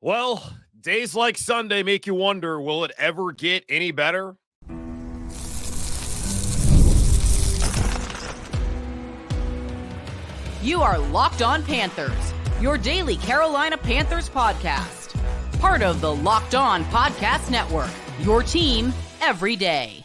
Well, days like Sunday make you wonder, will it ever get any better? You are Locked On Panthers, your daily Carolina Panthers podcast. Part of the Locked On Podcast Network, your team every day.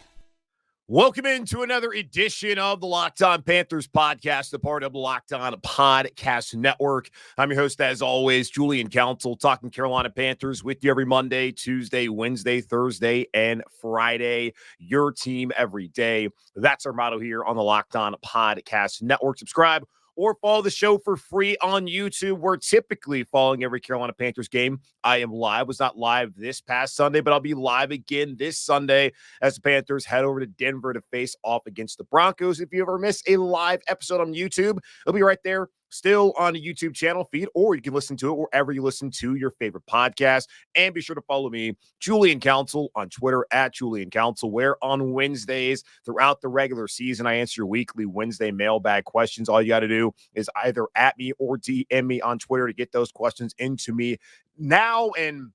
Welcome into another edition of the Locked On Panthers podcast, a part of the Locked On Podcast Network. I'm your host, as always, Julian Council, talking Carolina Panthers with you every Monday, Tuesday, Wednesday, Thursday, and Friday. Your team every day. That's our motto here on the Locked On Podcast Network. Subscribe or follow the show for free on YouTube. We're typically following every Carolina Panthers game. I am live. Was not live this past Sunday, but I'll be live again this Sunday as the Panthers head over to Denver to face off against the Broncos. If you ever miss a live episode on YouTube, it'll be right there, still on the YouTube channel feed, or you can listen to it wherever you listen to your favorite podcast. And be sure to follow me, Julian Council, on Twitter at Julian Council, where on Wednesdays throughout the regular season, I answer your weekly Wednesday mailbag questions. All you got to do is either at me or DM me on Twitter to get those questions into me now. And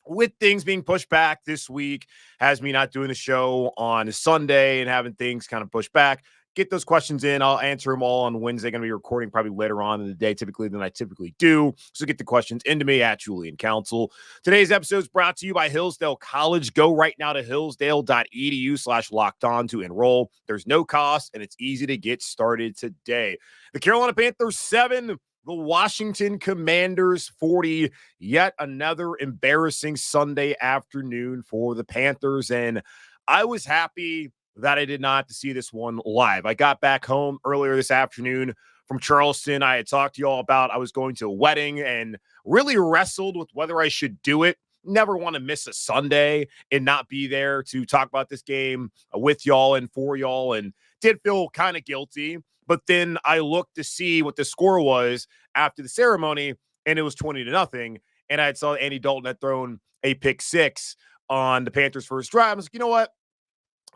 with things being pushed back this week, has me not doing the show on Sunday and having things kind of pushed back. Get those questions in. I'll answer them all on Wednesday. Going to be recording probably later on in the day than I typically do. So get the questions into me at Julian Council. Today's episode is brought to you by Hillsdale College. Go right now to hillsdale.edu/lockedon to enroll. There's no cost, and it's easy to get started today. The Carolina Panthers 7, the Washington Commanders 40. Yet another embarrassing Sunday afternoon for the Panthers. And I was happy that I did not to see this one live. I got back home earlier this afternoon from Charleston. I had talked to you all about I was going to a wedding and really wrestled with whether I should do it. Never want to miss a Sunday and not be there to talk about this game with y'all and for y'all, and did feel kind of guilty. But then I looked to see what the score was after the ceremony, and it was 20-0. And I saw Andy Dalton had thrown a pick six on the Panthers' first drive. I was like, you know what?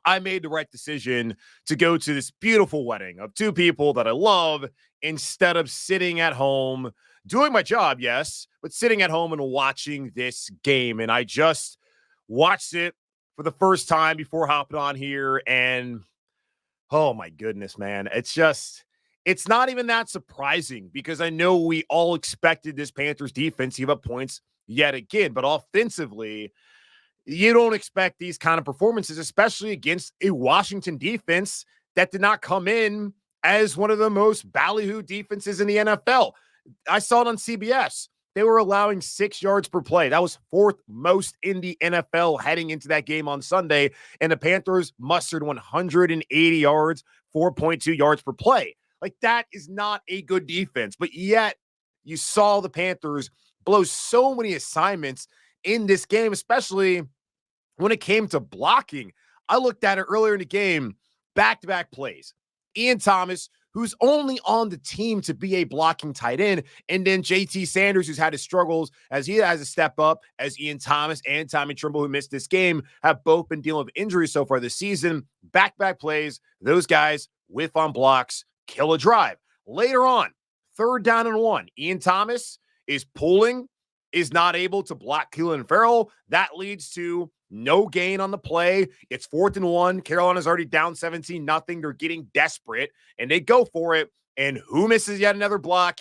I made the right decision to go to this beautiful wedding of two people that I love instead of sitting at home doing my job, yes, but sitting at home and watching this game. And I just watched it for the first time before hopping on here. And oh my goodness, man, it's not even that surprising because I know we all expected this Panthers defense to give up points yet again, but offensively, you don't expect these kind of performances, especially against a Washington defense that did not come in as one of the most ballyhoo defenses in the NFL. I saw it on CBS. They were allowing 6 yards per play. That was fourth most in the NFL heading into that game on Sunday. And the Panthers mustered 180 yards, 4.2 yards per play. Like, that is not a good defense. But yet, you saw the Panthers blow so many assignments in this game, especially when it came to blocking. I looked at it earlier in the game, back-to-back plays. Ian Thomas, who's only on the team to be a blocking tight end, and then JT Sanders, who's had his struggles as he has a step up, as Ian Thomas and Tommy Trimble, who missed this game, have both been dealing with injuries so far this season. Back-to-back plays, those guys whiff on blocks, kill a drive. Later on, 3rd down and 1, Ian Thomas is pulling, is not able to block Thielen Farrell. That leads to no gain on the play. It's 4th and 1. Carolina's already down 17-0. They're getting desperate, and they go for it. And who misses yet another block?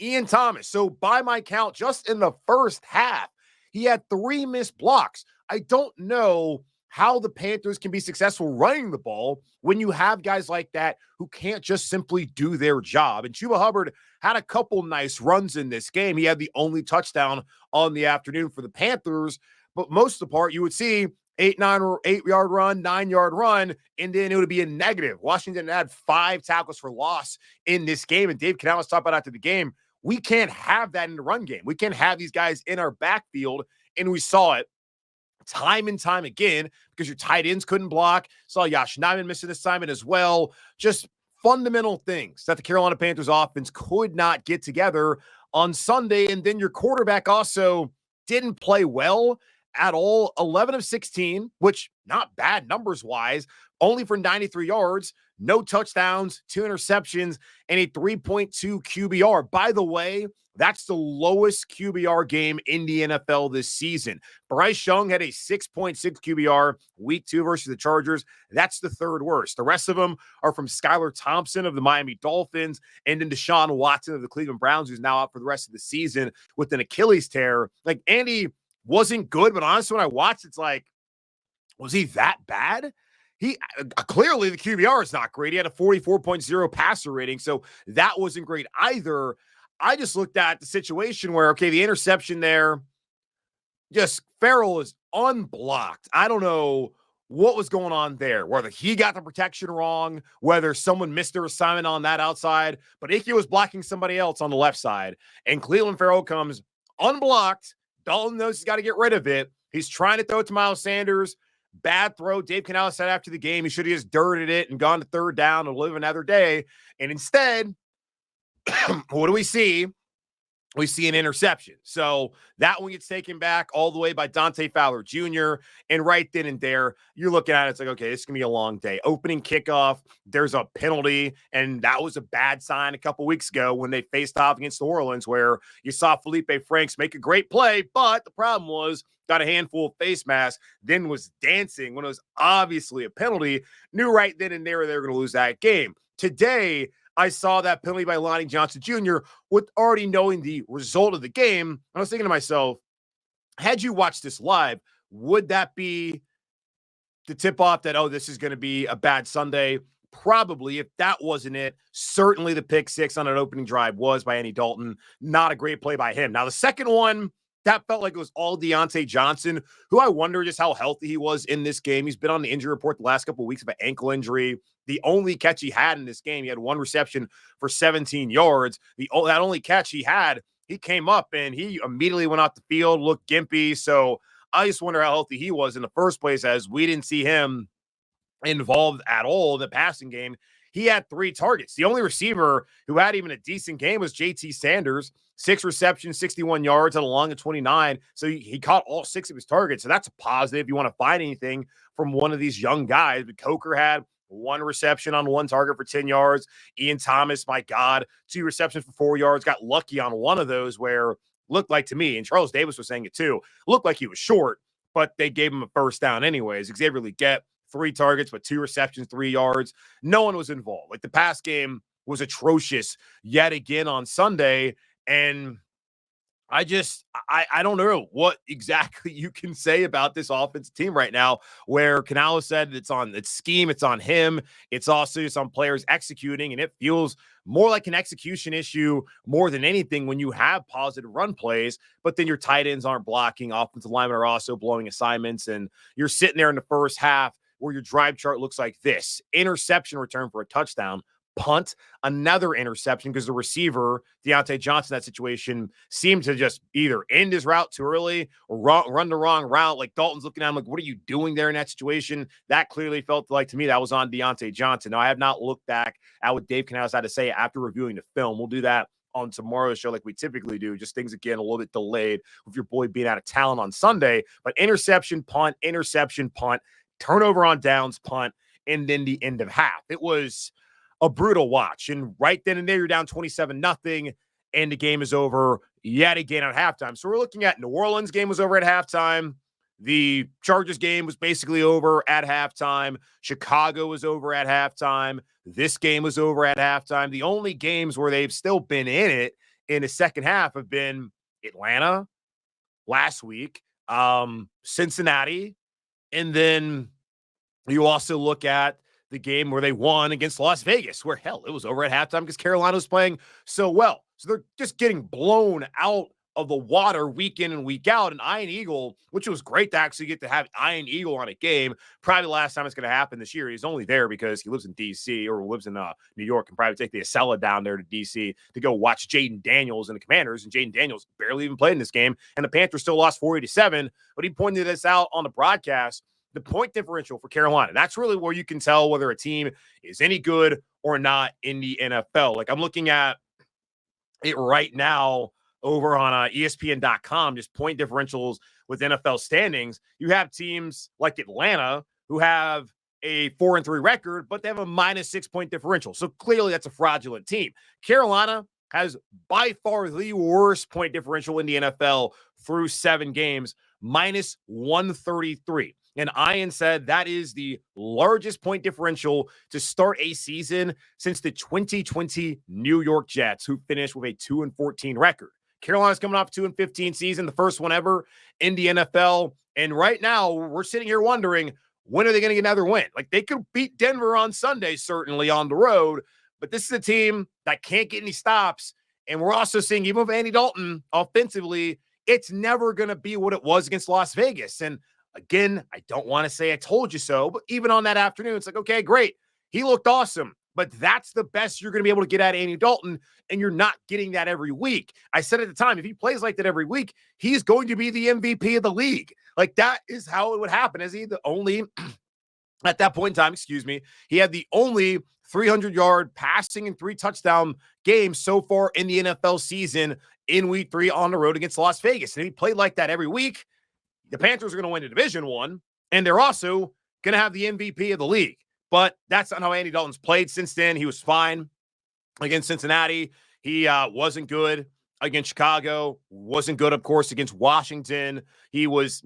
Ian Thomas. So by my count, just in the first half, he had 3 missed blocks. I don't know how the Panthers can be successful running the ball when you have guys like that who can't just simply do their job. And Chuba Hubbard had a couple nice runs in this game. He had the only touchdown on the afternoon for the Panthers, but most of the part you would see 8-yard run, 9-yard run, and then it would be a negative. Washington had 5 tackles for loss in this game, and Dave Canales talked about after the game, we can't have that in the run game. We can't have these guys in our backfield, and we saw it time and time again because your tight ends couldn't block. Saw Yosh Nijman missing assignment as well. Just fundamental things that the Carolina Panthers offense could not get together on Sunday. And then your quarterback also didn't play well at all. 11 of 16, which not bad numbers wise, only for 93 yards, no touchdowns, 2 interceptions, and a 3.2 QBR. By the way, that's the lowest QBR game in the NFL this season. Bryce Young had a 6.6 QBR week 2 versus the Chargers. That's the third worst. The rest of them are from Skylar Thompson of the Miami Dolphins and then Deshaun Watson of the Cleveland Browns, who's now out for the rest of the season with an Achilles tear. Like, Andy wasn't good, but honestly, when I watched, it's like, was he that bad? He clearly the QBR is not great. He had a 44.0 passer rating, so that wasn't great either. I just looked at the situation where, okay, the interception there, just Farrell is unblocked. I don't know what was going on there, whether he got the protection wrong, whether someone missed their assignment on that outside, but Icky was blocking somebody else on the left side, and Cleveland Farrell comes unblocked. Dalton knows he's got to get rid of it. He's trying to throw it to Miles Sanders. Bad throw. Dave Canales said after the game he should have just dirted it and gone to third down and live another day. And instead, what do we see? We see an interception. So that one gets taken back all the way by Dante Fowler Jr. And right then and there, you're looking at it, it's like, okay, this is going to be a long day. Opening kickoff, there's a penalty, and that was a bad sign a couple weeks ago when they faced off against New Orleans, where you saw Felipe Franks make a great play, but the problem was got a handful of face masks, then was dancing when it was obviously a penalty, knew right then and there they were going to lose that game. Today, I saw that penalty by Lonnie Johnson Jr. with already knowing the result of the game. I was thinking to myself, had you watched this live, would that be the tip-off that, oh, this is going to be a bad Sunday? Probably. If that wasn't it, certainly the pick six on an opening drive was by Andy Dalton. Not a great play by him. Now, the second one, that felt like it was all Deontay Johnson, who I wonder just how healthy he was in this game. He's been on the injury report the last couple of weeks of an ankle injury. The only catch he had in this game, he had one reception for 17 yards. That only catch he had, he came up and he immediately went off the field, looked gimpy. So I just wonder how healthy he was in the first place, as we didn't see him involved at all in the passing game. He had 3 targets. The only receiver who had even a decent game was JT Sanders. 6 receptions, 61 yards, at a long of 29. So he caught all 6 of his targets. So that's a positive. You want to find anything from one of these young guys. But Coker had 1 reception on 1 target for 10 yards. Ian Thomas, my God, 2 receptions for 4 yards. Got lucky on one of those where looked like to me, and Charles Davis was saying it too, looked like he was short, but they gave him a first down anyways. Xavier Legette, 3 targets, but 2 receptions, 3 yards. No one was involved. Like, the pass game was atrocious yet again on Sunday. And I don't know what exactly you can say about this offensive team right now, where Canales said it's scheme, it's on him. It's also just on players executing, and it feels more like an execution issue more than anything when you have positive run plays, but then your tight ends aren't blocking, offensive linemen are also blowing assignments, and you're sitting there in the first half where your drive chart looks like this: interception return for a touchdown, punt, another interception because the receiver, Deontay Johnson, that situation seemed to just either end his route too early or run the wrong route. Like, Dalton's looking at him like, what are you doing there in that situation? That clearly felt like, to me, that was on Deontay Johnson. Now, I have not looked back at what Dave Canales had to say after reviewing the film. We'll do that on tomorrow's show like we typically do. Just things, again, a little bit delayed with your boy being out of town on Sunday. But interception, punt, turnover on downs, punt, and then the end of half. It was a brutal watch. And right then and there, you're down 27-0, and the game is over yet again at halftime. So we're looking at New Orleans game was over at halftime. The Chargers game was basically over at halftime. Chicago was over at halftime. This game was over at halftime. The only games where they've still been in it in the second half have been Atlanta last week, Cincinnati, and then you also look at the game where they won against Las Vegas, where, hell, it was over at halftime because Carolina was playing so well. So they're just getting blown out of the water week in and week out. And Ian Eagle, which was great to actually get to have Ian Eagle on a game, probably the last time it's going to happen this year. He's only there because he lives in D.C. or lives in New York, and probably take the Acela down there to D.C. to go watch Jaden Daniels and the Commanders. And Jaden Daniels barely even played in this game, and the Panthers still lost 40-7. But he pointed this out on the broadcast. The point differential for Carolina, that's really where you can tell whether a team is any good or not in the NFL. Like, I'm looking at it right now over on ESPN.com, just point differentials with NFL standings. You have teams like Atlanta who have a 4-3 record, but they have a minus 6-point differential. So clearly that's a fraudulent team. Carolina has by far the worst point differential in the NFL through 7 games, minus 133. And Ian said that is the largest point differential to start a season since the 2020 New York Jets, who finished with a 2-14 record. Carolina's coming off a 2-15 season, the first one ever in the NFL. And right now, we're sitting here wondering, when are they going to get another win? Like, they could beat Denver on Sunday, certainly on the road, but this is a team that can't get any stops. And we're also seeing, even with Andy Dalton offensively, it's never going to be what it was against Las Vegas. And again, I don't want to say I told you so, but even on that afternoon, it's like, okay, great. He looked awesome, but that's the best you're going to be able to get out of Andy Dalton, and you're not getting that every week. I said at the time, if he plays like that every week, he's going to be the MVP of the league. Like, that is how it would happen. Is he the only, at that point in time, he had the only 300-yard passing and 3 touchdown games so far in the NFL season in week 3 on the road against Las Vegas. And if he played like that every week, the Panthers are going to win the Division 1, and they're also going to have the MVP of the league. But that's not how Andy Dalton's played since then. He was fine against Cincinnati. He wasn't good against Chicago. Wasn't good, of course, against Washington. He was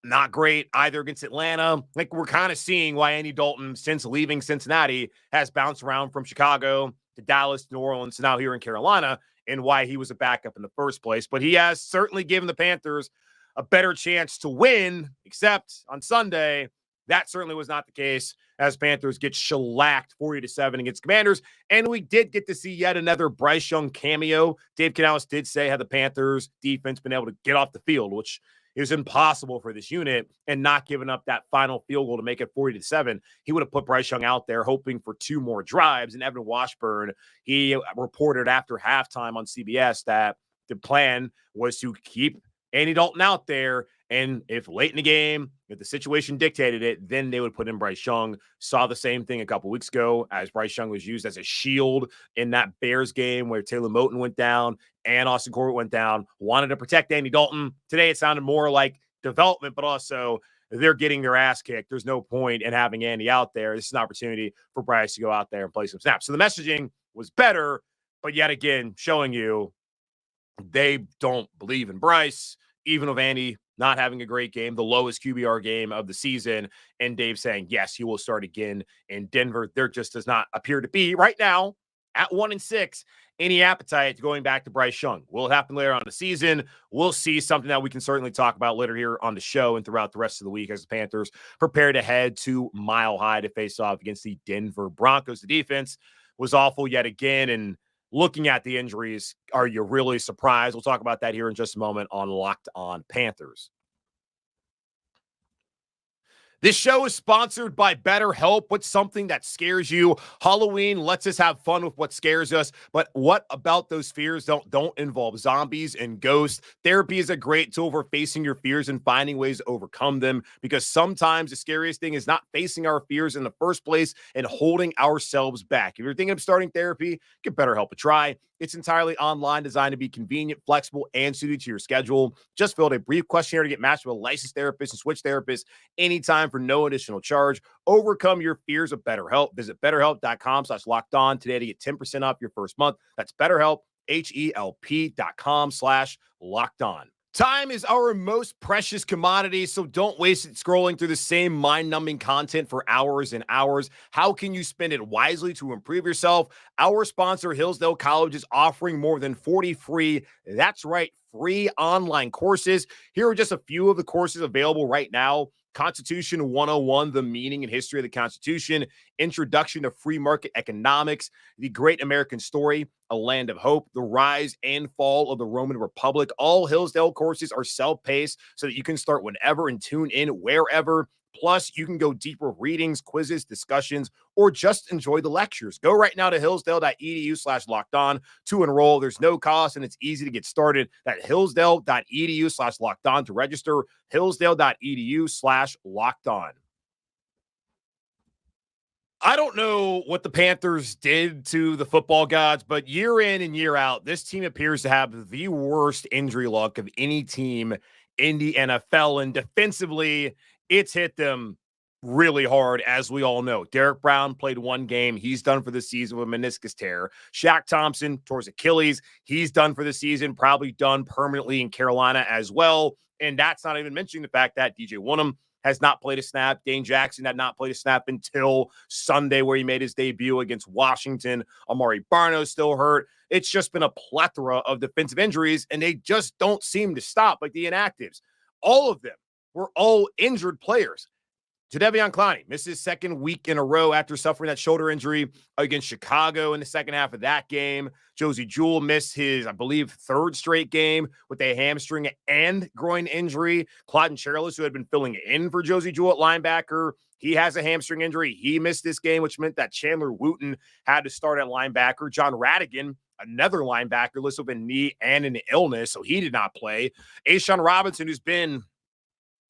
not great either against Atlanta. Like, we're kind of seeing why Andy Dalton, since leaving Cincinnati, has bounced around from Chicago to Dallas, New Orleans, now here in Carolina, and why he was a backup in the first place. But he has certainly given the Panthers a better chance to win, except on Sunday, that certainly was not the case, as Panthers get shellacked 40-7 against Commanders. And we did get to see yet another Bryce Young cameo. Dave Canales did say, had the Panthers defense been able to get off the field, which is impossible for this unit, and not giving up that final field goal to make it 40-7, he would have put Bryce Young out there hoping for 2 more drives. And Evan Washburn, he reported after halftime on CBS that the plan was to keep Andy Dalton out there, and if late in the game, if the situation dictated it, then they would put in Bryce Young. Saw the same thing a couple weeks ago, as Bryce Young was used as a shield in that Bears game where Taylor Moton went down and Austin Corbett went down. Wanted to protect Andy Dalton. Today it sounded more like development, but also they're getting their ass kicked. There's no point in having Andy out there. This is an opportunity for Bryce to go out there and play some snaps. So the messaging was better, but yet again, showing you they don't believe in Bryce, even with Andy not having a great game, the lowest QBR game of the season, and Dave saying, yes, he will start again in Denver. There just does not appear to be right now at 1-6 any appetite going back to Bryce Young. Will it happen later on in the season? We'll see. Something that we can certainly talk about later here on the show and throughout the rest of the week as the Panthers prepare to head to Mile High to face off against the Denver Broncos. The defense was awful yet again, and looking at the injuries, are you really surprised? We'll talk about that here in just a moment on Locked On Panthers. This show is sponsored by BetterHelp. What's something that scares you? Halloween lets us have fun with what scares us, but what about those fears don't involve zombies and ghosts? Therapy is a great tool for facing your fears and finding ways to overcome them, because sometimes the scariest thing is not facing our fears in the first place and holding ourselves back. If you're thinking of starting therapy, give BetterHelp a try. It's entirely online, designed to be convenient, flexible, and suited to your schedule. Just fill out a brief questionnaire to get matched with a licensed therapist and switch therapists anytime for no additional charge. Overcome your fears with BetterHelp. Visit BetterHelp.com/lockedon today to get 10% off your first month. That's BetterHelp, HELP.com/lockedon. Time is our most precious commodity, so don't waste it scrolling through the same mind-numbing content for hours and hours. How can you spend it wisely to improve yourself? Our sponsor, Hillsdale College, is offering more than 40 free, that's right, free online courses. Here are just a few of the courses available right now. Constitution 101, the meaning and history of the Constitution, Introduction to Free Market Economics, The Great American Story, A Land of Hope, The Rise and Fall of the Roman Republic. All Hillsdale courses are self-paced so that you can start whenever and tune in wherever. Plus, you can go deeper readings, quizzes, discussions, or just enjoy the lectures. Go right now to hillsdale.edu/lockedon to enroll. There's no cost, and it's easy to get started. At hillsdale.edu/lockedon to register. hillsdale.edu/lockedon. I don't know what the Panthers did to the football gods, but year in and year out, this team appears to have the worst injury luck of any team in the NFL. And defensively, it's hit them really hard, as we all know. Derrick Brown played one game. He's done for the season with a meniscus tear. Shaq Thompson tore his Achilles. He's done for the season, probably done permanently in Carolina as well. And that's not even mentioning the fact that DJ Woonem has not played a snap. Dane Jackson had not played a snap until Sunday, where he made his debut against Washington. Amari Barno's still hurt. It's just been a plethora of defensive injuries, and they just don't seem to stop, like the inactives. All of them were all injured players. Jadeveon Clowney missed his second week in a row after suffering that shoulder injury against Chicago in the second half of that game. Josey Jewell missed his, I believe, third straight game with a hamstring and groin injury. Clyde Charles, who had been filling in for Josey Jewell at linebacker, he has a hamstring injury. He missed this game, which meant that Chandler Wooten had to start at linebacker. John Radigan, another linebacker, listed with a knee and an illness, so he did not play. A'Shawn Robinson, who's been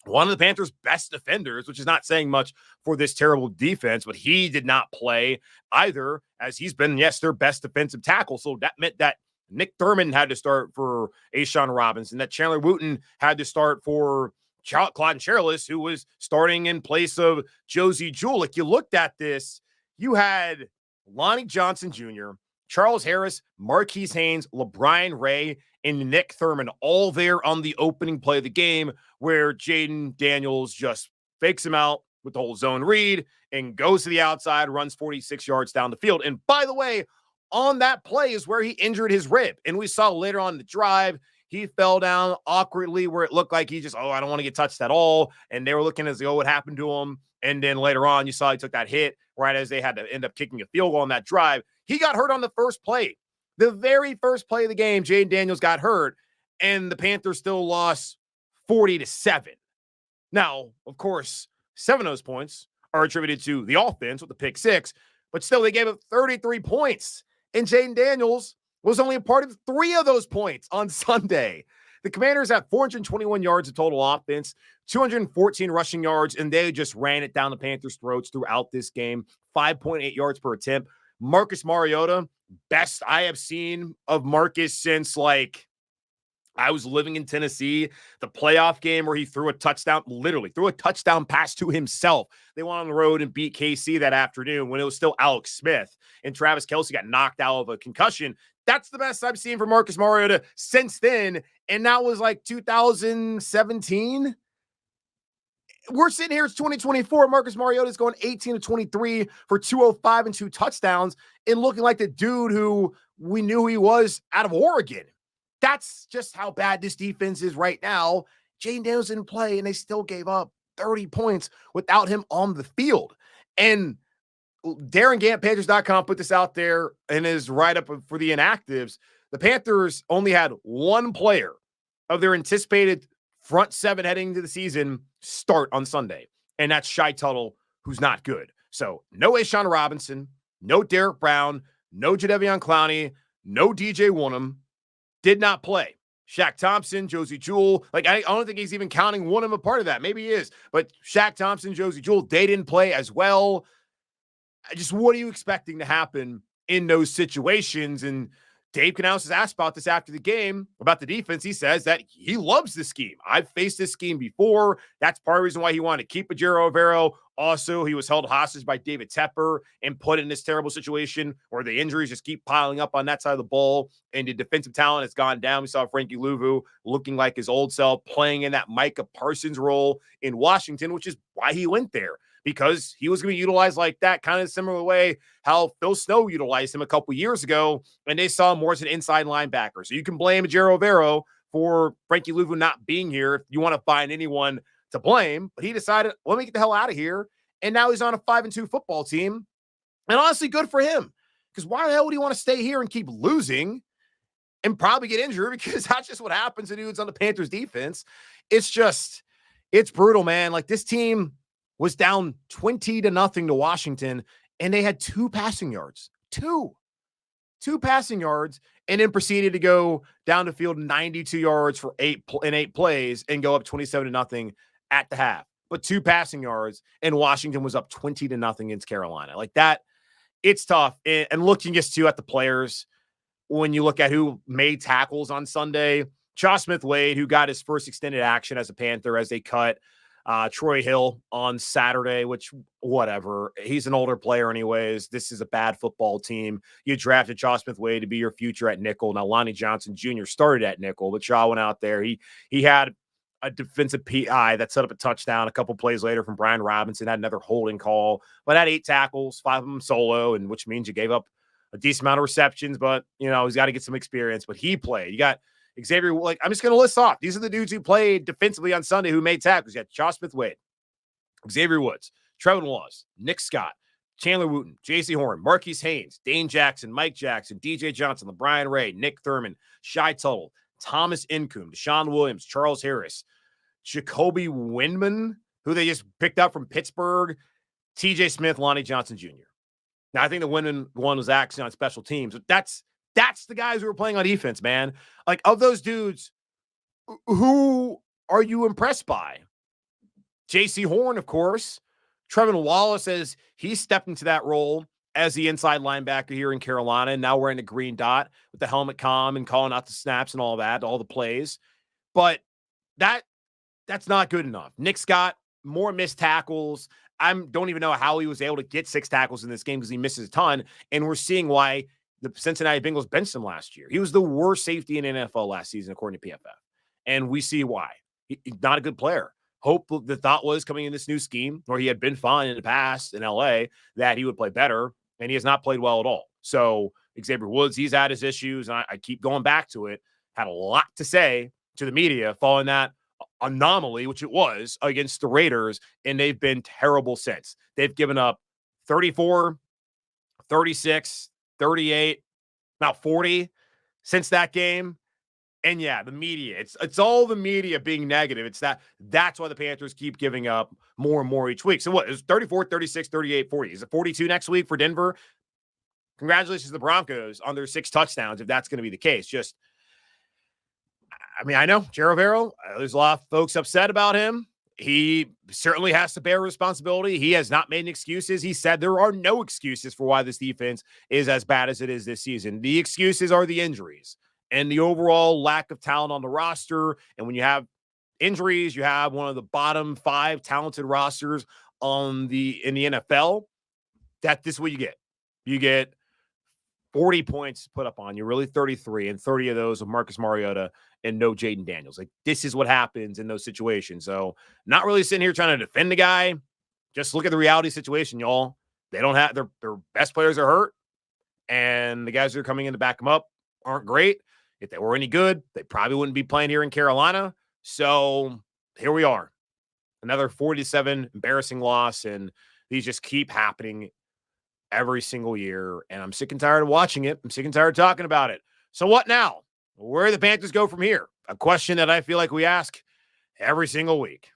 one of the Panthers' best defenders, which is not saying much for this terrible defense, but he did not play either, as he's been, yes, their best defensive tackle. So that meant that Nick Thurman had to start for A'Shawn Robinson, that Chandler Wooten had to start for Clyde Charles, who was starting in place of Josey Jewell. Like, you looked at this, you had Lonnie Johnson Jr., Charles Harris, Marquise Haynes, LeBrian Ray, and Nick Thurman all there on the opening play of the game, where Jaden Daniels just fakes him out with the whole zone read and goes to the outside, runs 46 yards down the field. And by the way, on that play is where he injured his rib. And we saw later on the drive, he fell down awkwardly where it looked like he just, I don't want to get touched at all. And they were looking as what happened to him. And then later on, you saw he took that hit right as they had to end up kicking a field goal on that drive. He got hurt on the first play. The very first play of the game, Jaden Daniels got hurt, and the Panthers still lost 40-7. Now, of course, 7 of those points are attributed to the offense with the pick six, but still they gave up 33 points. And Jaden Daniels was only a part of 3 of those points on Sunday. The Commanders had 421 yards of total offense, 214 rushing yards, and they just ran it down the Panthers' throats throughout this game. 5.8 yards per attempt. Marcus Mariota, best I have seen of Marcus since, like, I was living in Tennessee. The playoff game where he threw a touchdown, literally threw a touchdown pass to himself. They went on the road and beat KC that afternoon when it was still Alex Smith, and Travis Kelce got knocked out of a concussion. That's the best I've seen from Marcus Mariota since then, and that was like 2017. We're sitting here, it's 2024. Marcus Mariota is going 18-23 for 205 and 2 touchdowns and looking like the dude who we knew he was out of Oregon. That's just how bad this defense is right now. Jaden Daniels didn't play, and they still gave up 30 points without him on the field. And Darren Gant, Panthers.com, put this out there in his write-up for the inactives. The Panthers only had one player of their anticipated front 7 heading into the season start on Sunday, and that's Shy Tuttle, who's not good. So no A'Shawn Robinson, no Derrick Brown, no Jadeveon Clowney, no DJ Woonem, did not play. Shaq Thompson, Josey Jewell, like I don't think he's even counting Woonem a part of that. Maybe he is, but Shaq Thompson, Josey Jewell, they didn't play as well. Just what are you expecting to happen in those situations? And Dave Canales was asked about this after the game, about the defense. He says that he loves the scheme. I've faced this scheme before. That's part of the reason why he wanted to keep Ejiro Evero. Also, he was held hostage by David Tepper and put in this terrible situation where the injuries just keep piling up on that side of the ball, and the defensive talent has gone down. We saw Frankie Louvu looking like his old self, playing in that Micah Parsons role in Washington, which is why he went there, because he was going to be utilized like that, kind of similar way how Phil Snow utilized him a couple years ago, and they saw him more as an inside linebacker. So you can blame Ejiro Evero for Frankie Louvu not being here if you want to find anyone to blame, but he decided, let me get the hell out of here, and now he's on a 5-2 football team, and honestly, good for him, because why the hell would he want to stay here and keep losing and probably get injured? Because that's just what happens to dudes on the Panthers defense. It's brutal, man. Like, this team was down 20-0 to Washington, and they had 2 passing yards. Two passing yards, and then proceeded to go down the field 92 yards for 8 plays and go up 27-0 at the half. But 2 passing yards, and Washington was up 20-0 against Carolina. Like that, it's tough. And looking just too at the players, when you look at who made tackles on Sunday, Josh Smith-Wade, who got his first extended action as a Panther as they cut Troy Hill on Saturday, which whatever. He's an older player anyways. This is a bad football team. You drafted Shaw Smith-Wade to be your future at nickel. Now, Lonnie Johnson Jr. started at nickel, but Shaw went out there. He had a defensive PI that set up a touchdown a couple plays later from Brian Robinson, had another holding call, but had 8 tackles, 5 of them solo, and which means you gave up a decent amount of receptions, but, he's got to get some experience. But he played. You got Xavier, I'm just going to list off. These are the dudes who played defensively on Sunday who made tackles. You had Shaw Smith-Wade, Xavier Woods, Trevin Wallace, Nick Scott, Chandler Wooten, J.C. Horn, Marquise Haynes, Dane Jackson, Mike Jackson, DJ Johnson, LeBrian Ray, Nick Thurman, Shai Tuttle, Thomas Incoom, Deshaun Williams, Charles Harris, Jacoby Windman, who they just picked up from Pittsburgh, TJ Smith, Lonnie Johnson Jr. Now, I think the Windman one was actually on special teams, but that's the guys who were playing on defense, man. Like, of those dudes, who are you impressed by? J.C. Horn, of course. Trevin Wallace, as he stepped into that role as the inside linebacker here in Carolina, and now wearing a green dot with the helmet comm and calling out the snaps and all that, all the plays. But that's not good enough. Nick Scott, more missed tackles. I don't even know how he was able to get 6 tackles in this game because he misses a ton, and we're seeing why the Cincinnati Bengals benched him last year. He was the worst safety in NFL last season, according to PFF. And we see why. He's not a good player. Hope the thought was coming in this new scheme, or he had been fine in the past in LA, that he would play better, and he has not played well at all. So Xavier Woods, he's had his issues, and I keep going back to it. Had a lot to say to the media following that anomaly, which it was, against the Raiders, and they've been terrible since. They've given up 34, 36, 38, about 40 since that game. And yeah, the media, it's all the media being negative. That's why the Panthers keep giving up more and more each week. So what, is 34, 36, 38, 40? Is it 42 next week for Denver? Congratulations to the Broncos on their 6 touchdowns, if that's going to be the case. I know Jero Vero, there's a lot of folks upset about him. He certainly has to bear responsibility. He has not made any excuses. He said there are no excuses for why this defense is as bad as it is this season. The excuses are the injuries and the overall lack of talent on the roster. And when you have injuries, you have one of the bottom 5 talented rosters in the NFL. This is what you get. You get 40 points put up on you, really 33, and 30 of those of Marcus Mariota and no Jaden Daniels. Like, this is what happens in those situations. So not really sitting here trying to defend the guy. Just look at the reality situation, y'all. They don't have their best players are hurt, and the guys that are coming in to back them up aren't great. If they were any good, they probably wouldn't be playing here in Carolina. So here we are. Another 47 embarrassing loss, and these just keep happening every single year, and I'm sick and tired of watching it. I'm sick and tired of talking about it. So what now? Where do the Panthers go from here? A question that I feel like we ask every single week.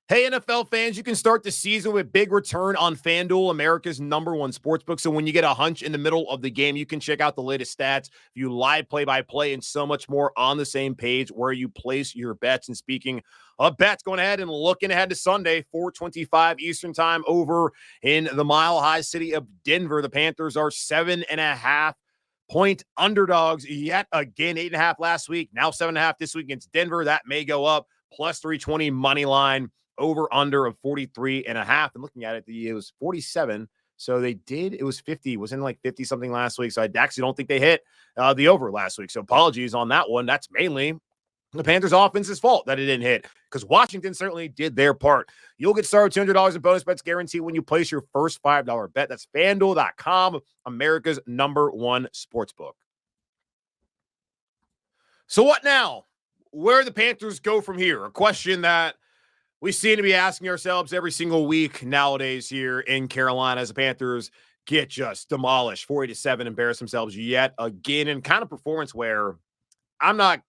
Hey, NFL fans, you can start the season with big return on FanDuel, America's #1 sportsbook. So when you get a hunch in the middle of the game, you can check out the latest stats, view live play-by-play, and so much more on the same page where you place your bets. And speaking of bets, going ahead and looking ahead to Sunday, 4:25 Eastern time over in the mile-high city of Denver. The Panthers are 7.5-point underdogs yet again. 8.5 last week, now 7.5 this week against Denver. That may go up. Plus 320 money line. Over under of 43.5. And looking at it, it was 47. So it was 50. It was in like 50 something last week. So I actually don't think they hit the over last week. So apologies on that one. That's mainly the Panthers offense's fault that it didn't hit, because Washington certainly did their part. You'll get started $200 in bonus bets guaranteed when you place your first $5 bet. That's FanDuel.com, America's #1 sportsbook. So what now? Where do the Panthers go from here? A question that we seem to be asking ourselves every single week nowadays here in Carolina as the Panthers get just demolished, 40-7, embarrass themselves yet again in kind of performance where I'm not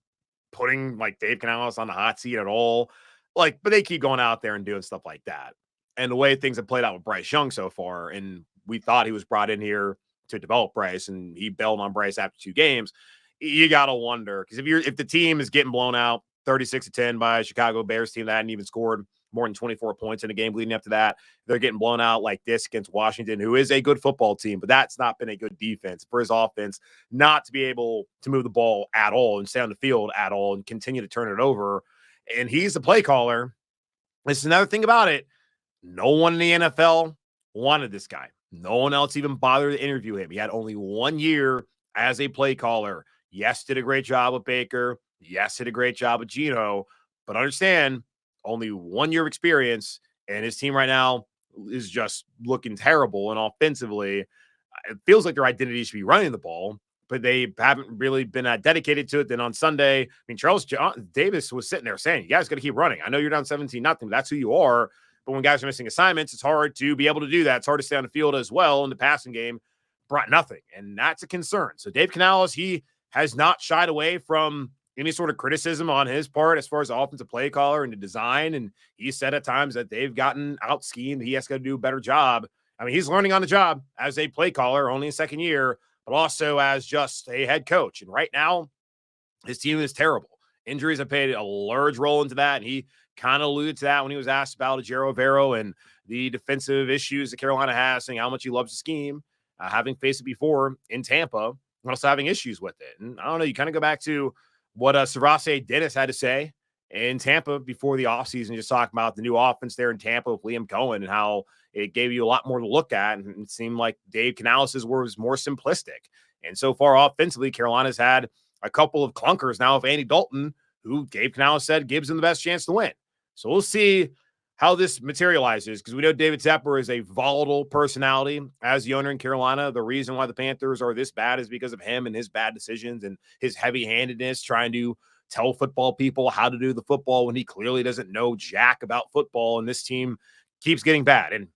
putting like Dave Canales on the hot seat at all. But they keep going out there and doing stuff like that. And the way things have played out with Bryce Young so far, and we thought he was brought in here to develop Bryce, and he bailed on Bryce after 2 games. You got to wonder, because if the team is getting blown out 36-10 by a Chicago Bears team that hadn't even scored more than 24 points in a game leading up to that, they're getting blown out like this against Washington, who is a good football team, but that's not been a good defense for his offense not to be able to move the ball at all and stay on the field at all and continue to turn it over. and he's the play caller. This is another thing about it. No one in the NFL wanted this guy. No one else even bothered to interview him. He had only 1 year as a play caller. Yes, did a great job with Baker. Yes, did a great job with Geno. But understand, only 1 year of experience, and his team right now is just looking terrible. And offensively, it feels like their identity should be running the ball, but they haven't really been that dedicated to it. Then on Sunday, I mean, Charles Davis was sitting there saying, you guys got to keep running. I know you're down 17-0, but that's who you are. But when guys are missing assignments, it's hard to be able to do that. It's hard to stay on the field as well. In the passing game, brought nothing, and that's a concern. So Dave Canales, he has not shied away from any sort of criticism on his part as far as the offensive play caller and the design. And he said at times that they've gotten out schemed. He has got to do a better job. I mean, he's learning on the job as a play caller, only in second year, but also as just a head coach. And right now, his team is terrible. Injuries have played a large role into that, and he kind of alluded to that when he was asked about Ejiro Evero and the defensive issues that Carolina has, saying how much he loves the scheme, having faced it before in Tampa, and also having issues with it. And I don't know, you kind of go back to what Sarase Dennis had to say in Tampa before the offseason, just talking about the new offense there in Tampa with Liam Cohen and how it gave you a lot more to look at. And it seemed like Dave Canales' was more simplistic. And so far offensively, Carolina's had a couple of clunkers now of Andy Dalton, who Dave Canales said gives him the best chance to win. So we'll see how this materializes, because we know David Tepper is a volatile personality as the owner in Carolina. The reason why the Panthers are this bad is because of him and his bad decisions and his heavy-handedness trying to tell football people how to do the football when he clearly doesn't know jack about football, and this team keeps getting bad. And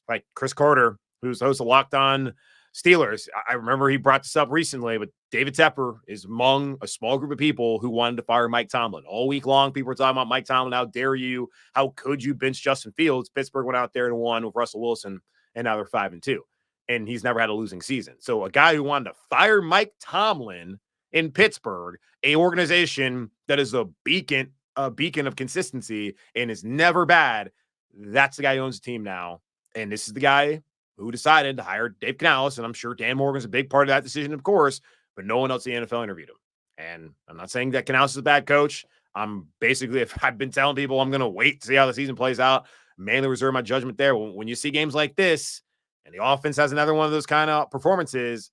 like Chris Carter, who's the host of Locked On Steelers, I remember he brought this up recently, but David Tepper is among a small group of people who wanted to fire Mike Tomlin. All week long, people were talking about Mike Tomlin. How dare you? How could you bench Justin Fields? Pittsburgh went out there and won with Russell Wilson, and now they're 5-2. And he's never had a losing season. So a guy who wanted to fire Mike Tomlin in Pittsburgh, a organization that is a beacon of consistency and is never bad, that's the guy who owns the team now. And this is the guy who decided to hire Dave Canales, and I'm sure Dan Morgan's a big part of that decision, of course, but no one else in the NFL interviewed him. And I'm not saying that Canales is a bad coach. I'm basically, if I've been telling people I'm going to wait to see how the season plays out, mainly reserve my judgment there. When you see games like this, and the offense has another one of those kind of performances,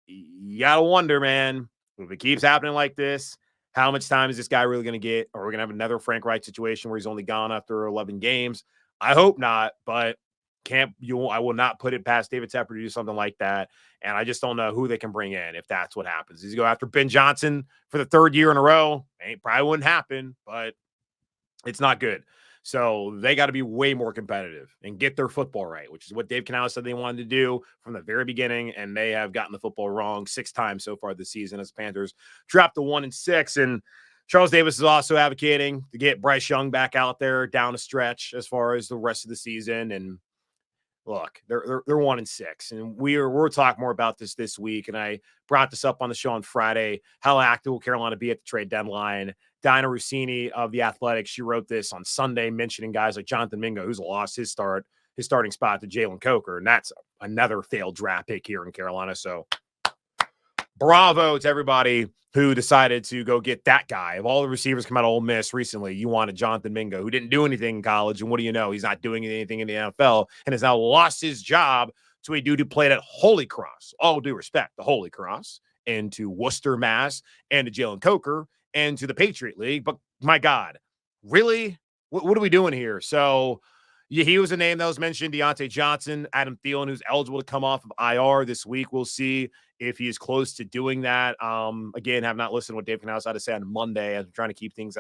you got to wonder, man, if it keeps happening like this, how much time is this guy really going to get? Or we're going to have another Frank Reich situation where he's only gone after 11 games. I hope not, but I will not put it past David Tepper to do something like that. And I just don't know who they can bring in if that's what happens. Does he go after Ben Johnson for the third year in a row? Probably wouldn't happen, but it's not good. So they got to be way more competitive and get their football right, which is what Dave Canales said they wanted to do from the very beginning. And they have gotten the football wrong 6 times so far this season as Panthers dropped to 1-6. And Charles Davis is also advocating to get Bryce Young back out there down a stretch as far as the rest of the season. And look, they're 1-6, and we'll talk more about this week. And I brought this up on the show on Friday. How active will Carolina be at the trade deadline? Diana Rossini of The Athletic, she wrote this on Sunday, mentioning guys like Jonan Mingo, who's lost his starting spot to Jalen Coker, and that's another failed draft pick here in Carolina. So bravo to everybody who decided to go get that guy. Of all the receivers come out of Ole Miss recently, you wanted Jonan Mingo, who didn't do anything in college. And what do you know? He's not doing anything in the NFL and has now lost his job to a dude who played at Holy Cross. All due respect, the Holy Cross, and to Worcester, Mass, and to Jalen Coker, and to the Patriot League. But my God, really? What are we doing here? So yeah, he was a name that was mentioned. Diontae Johnson, Adam Thielen, who's eligible to come off of IR this week. We'll see if he is close to doing that. Again, have not listened to what Dave Canales had to say on Monday. I'm trying to keep things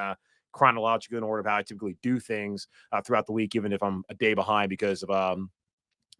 chronological in order of how I typically do things throughout the week, even if I'm a day behind because of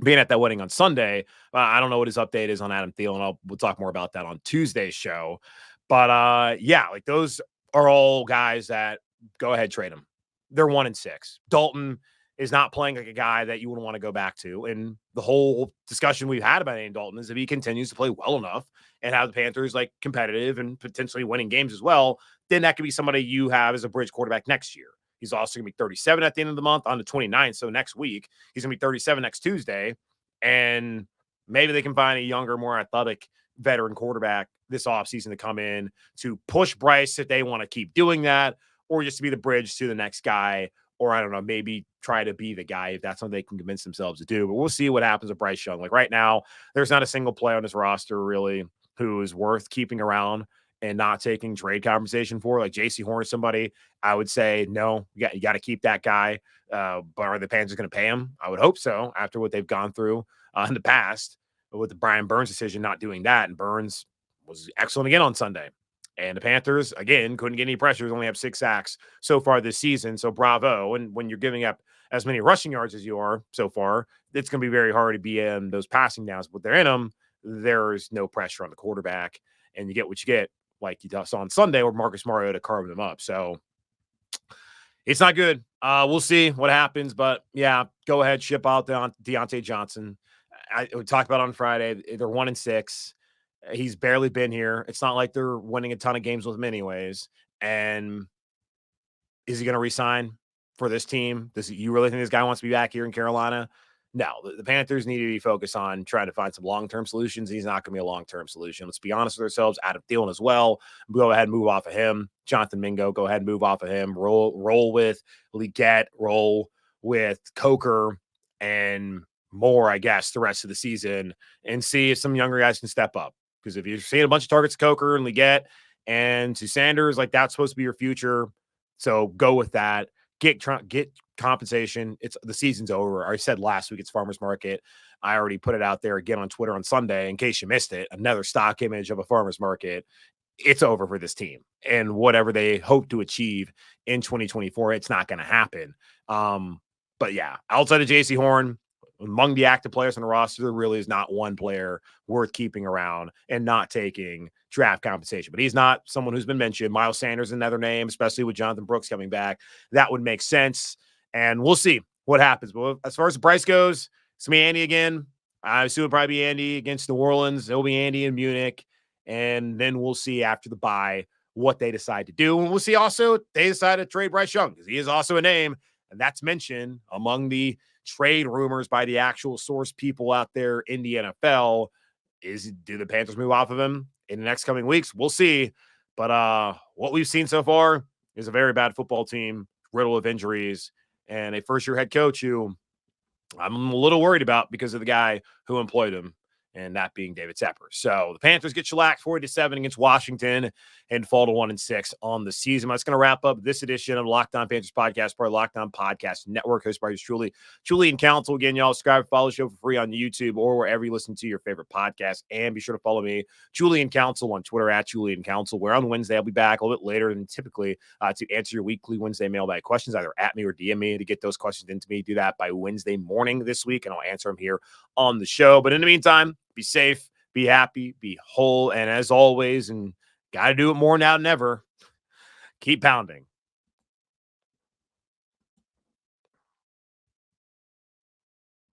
being at that wedding on Sunday. I don't know what his update is on Adam Thielen. We'll talk more about that on Tuesday's show. But yeah, like those are all guys that go ahead, trade them. They're 1-6. Dalton is not playing like a guy that you would want to go back to. And the whole discussion we've had about Andy Dalton is if he continues to play well enough and have the Panthers like competitive and potentially winning games as well, then that could be somebody you have as a bridge quarterback next year. He's also going to be 37 at the end of the month on the 29th. So next week, he's going to be 37 next Tuesday. And maybe they can find a younger, more athletic veteran quarterback this offseason to come in to push Bryce if they want to keep doing that, or just to be the bridge to the next guy, or I don't know, maybe try to be the guy if that's something they can convince themselves to do. But we'll see what happens with Bryce Young. Like right now, there's not a single player on his roster really who is worth keeping around and not taking trade compensation for. Like JC Horn is somebody I would say, no, you got to keep that guy. But are the Panthers going to pay him? I would hope so after what they've gone through in the past with the Brian Burns decision not doing that. And Burns was excellent again on Sunday. And the Panthers, again, couldn't get any pressures, only have 6 sacks so far this season. So bravo. And when you're giving up as many rushing yards as you are so far, it's going to be very hard to be in those passing downs. But they're in them. There's no pressure on the quarterback. And you get what you get, like you saw on Sunday where Marcus Mariota carved them up. So it's not good. We'll see what happens. But, yeah, go ahead, ship out Deontay Johnson. We talked about on Friday. They're 1-6. He's barely been here. It's not like they're winning a ton of games with him anyways. And is he going to resign for this team? You really think this guy wants to be back here in Carolina? No, the Panthers need to be focused on trying to find some long-term solutions. He's not going to be a long-term solution. Let's be honest with ourselves. Adam Thielen as well. Go ahead and move off of him. Jonathan Mingo, go ahead and move off of him. Roll with Leggett, roll with Coker, and more, I guess, the rest of the season, and see if some younger guys can step up. Because if you're seeing a bunch of targets to Coker and Leggett and to Sanders, like that's supposed to be your future. So go with that. Get compensation. The season's over. I said last week it's farmer's market. I already put it out there again on Twitter on Sunday in case you missed it. Another stock image of a farmer's market. It's over for this team. And whatever they hope to achieve in 2024, it's not going to happen. But yeah, outside of JC Horn, among the active players on the roster, there really is not one player worth keeping around and not taking draft compensation. But he's not someone who's been mentioned. Miles Sanders, another name, especially with Jonathan Brooks coming back. That would make sense. And we'll see what happens. But as far as the price goes, it's me, Andy again. I assume it'll probably be Andy against New Orleans. It'll be Andy in Munich. And then we'll see after the bye what they decide to do. And we'll see also they decide to trade Bryce Young because he is also a name. And that's mentioned among the trade rumors by the actual source people out there in the NFL. Do the Panthers move off of him in the next coming weeks? We'll see. But what we've seen so far is a very bad football team, riddled with injuries, and a first-year head coach who I'm a little worried about because of the guy who employed him, and that being David Tepper. So the Panthers get shellacked 40-7 against Washington and fall to 1-6 on the season. That's going to wrap up this edition of Locked On Panthers podcast, part of Locked On Podcast Network, hosted by yours truly, Julian Council. Again, y'all subscribe, follow the show for free on YouTube or wherever you listen to your favorite podcast. And be sure to follow me, Julian Council, on Twitter at Julian Council, where on Wednesday I'll be back a little bit later than typically to answer your weekly Wednesday mailbag questions, either at me or DM me to get those questions into me. Do that by Wednesday morning this week, and I'll answer them here on the show. But in the meantime, be safe, be happy, be whole, and as always, and got to do it more now than ever, keep pounding.